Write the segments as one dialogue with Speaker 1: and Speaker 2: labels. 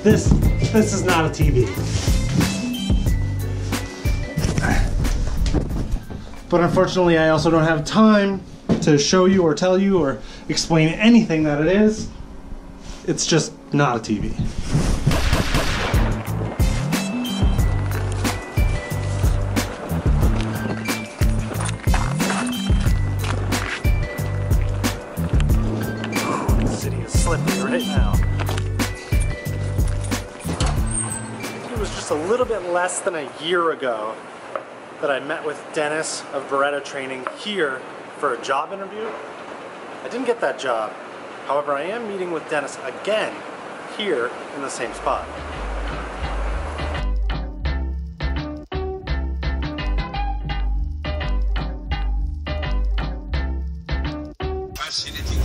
Speaker 1: This is not a TV. But unfortunately, I also don't have time to show you or tell you or explain anything that it is. It's just not a TV. The city is slippery right now. It was just a little bit less than a year ago that I met with Dennis of Bereda Training here for a job interview. I didn't get that job. However, I am meeting with Dennis again here in the same spot.
Speaker 2: Fascinating thing.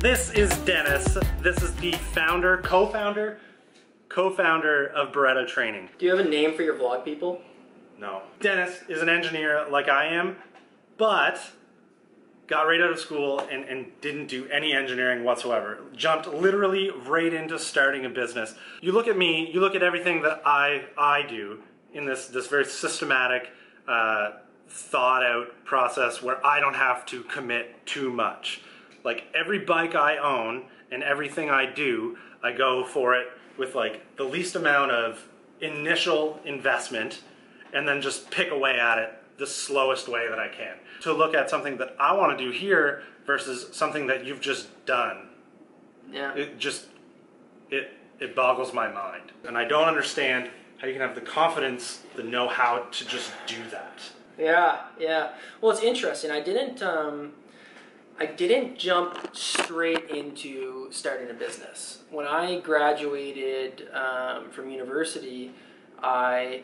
Speaker 1: This is Dennis. This is the founder, co-founder of Bereda Training.
Speaker 3: Do you have a name for your vlog people?
Speaker 1: No. Dennis is an engineer like I am, but got right out of school and didn't do any engineering whatsoever. Jumped literally right into starting a business. You look at me, you look at everything that I do in this very systematic, thought out process where I don't have to commit too much. Like every bike I own and everything I do, I go for it with like the least amount of initial investment and then just pick away at it the slowest way that I can. To look at something that I want to do here versus something that you've just done.
Speaker 3: Yeah.
Speaker 1: It boggles my mind. And I don't understand how you can have the confidence, the know-how to just do that.
Speaker 3: Yeah. Well, it's interesting. I didn't jump straight into starting a business. When I graduated from university, I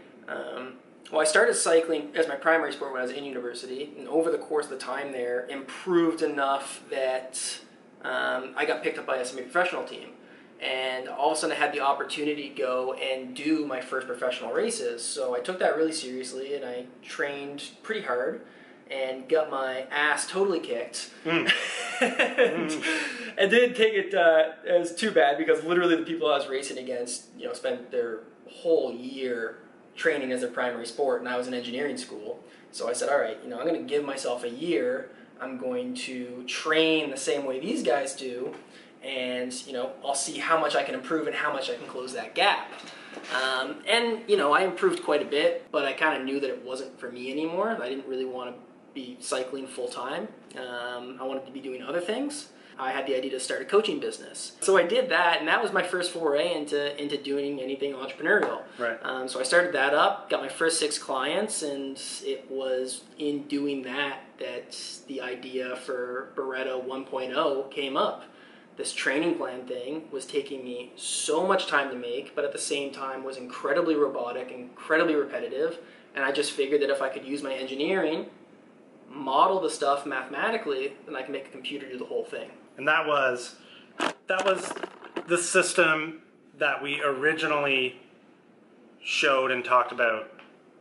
Speaker 3: started cycling as my primary sport when I was in university, and over the course of the time there, improved enough that I got picked up by a semi-professional team. And all of a sudden I had the opportunity to go and do my first professional races. So I took that really seriously and I trained pretty hard and got my ass totally kicked. And didn't take it as too bad because literally the people I was racing against, spent their whole year training as their primary sport, and I was in engineering school. So I said, all right, I'm going to give myself a year. I'm going to train the same way these guys do, and I'll see how much I can improve and how much I can close that gap. I improved quite a bit, but I kind of knew that it wasn't for me anymore. I didn't really want to be cycling full time. I wanted to be doing other things. I had the idea to start a coaching business. So I did that, and that was my first foray into doing anything entrepreneurial.
Speaker 1: Right.
Speaker 3: So I started that up, got my first 6 clients, and it was in doing that the idea for Bereda 1.0 came up. This training plan thing was taking me so much time to make, but at the same time was incredibly robotic, incredibly repetitive, and I just figured that if I could use my engineering, model the stuff mathematically, then I can make a computer do the whole thing.
Speaker 1: And that was the system that we originally showed and talked about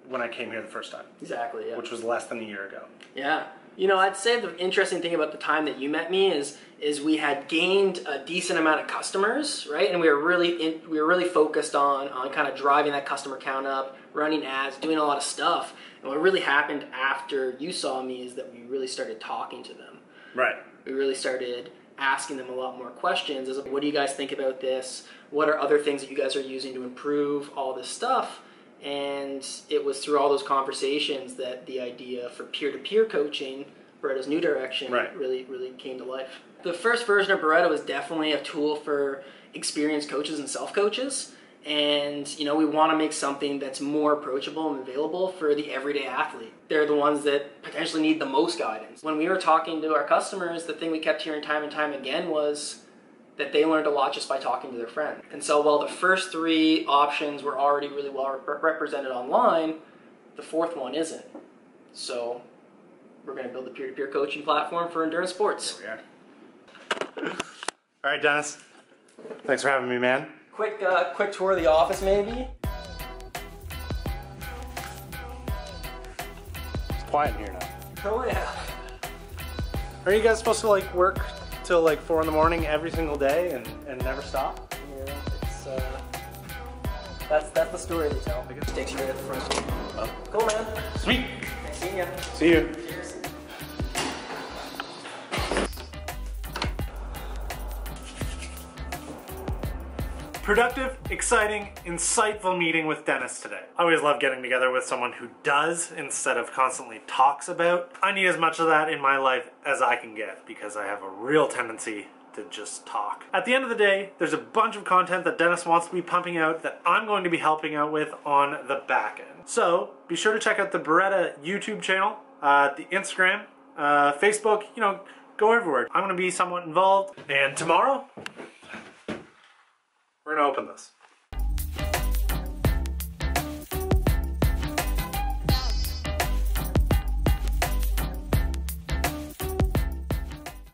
Speaker 1: when I came here the first time.
Speaker 3: Exactly, yeah.
Speaker 1: Which was less than a year ago.
Speaker 3: Yeah. I'd say the interesting thing about the time that you met me is we had gained a decent amount of customers, right? And we were really focused on kind of driving that customer count up, running ads, doing a lot of stuff. And what really happened after you saw me is that we really started talking to them.
Speaker 1: Right.
Speaker 3: We really started asking them a lot more questions. As what do you guys think about this? What are other things that you guys are using to improve all this stuff? And it was through all those conversations that the idea for peer-to-peer coaching, Bereda's new direction,
Speaker 1: right,
Speaker 3: really came to life. The first version of Bereda was definitely a tool for experienced coaches and self-coaches. And, we want to make something that's more approachable and available for the everyday athlete. They're the ones that potentially need the most guidance. When we were talking to our customers, the thing we kept hearing time and time again was that they learned a lot just by talking to their friend. And so while the first 3 options were already really well represented online, the 4th one isn't. So we're going to build a peer-to-peer coaching platform for endurance sports.
Speaker 1: There we are. All right, Dennis. Thanks for having me, man.
Speaker 3: Quick tour of the office, maybe.
Speaker 1: quiet in here now.
Speaker 3: Oh yeah.
Speaker 1: Are you guys supposed to like work till like 4 in the morning every single day and never stop?
Speaker 3: Yeah, it's that's the story they tell.
Speaker 1: I guess.
Speaker 3: Takes you right at the front.
Speaker 1: Oh.
Speaker 3: Cool, man.
Speaker 1: Sweet.
Speaker 3: Nice seeing you.
Speaker 1: See you.
Speaker 3: Cheers.
Speaker 1: Productive, exciting, insightful meeting with Dennis today. I always love getting together with someone who does instead of constantly talks about. I need as much of that in my life as I can get because I have a real tendency to just talk. At the end of the day, there's a bunch of content that Dennis wants to be pumping out that I'm going to be helping out with on the back end. So be sure to check out the Bereda YouTube channel, the Instagram, Facebook, you know, go everywhere. I'm going to be somewhat involved. And tomorrow, we're going to open this.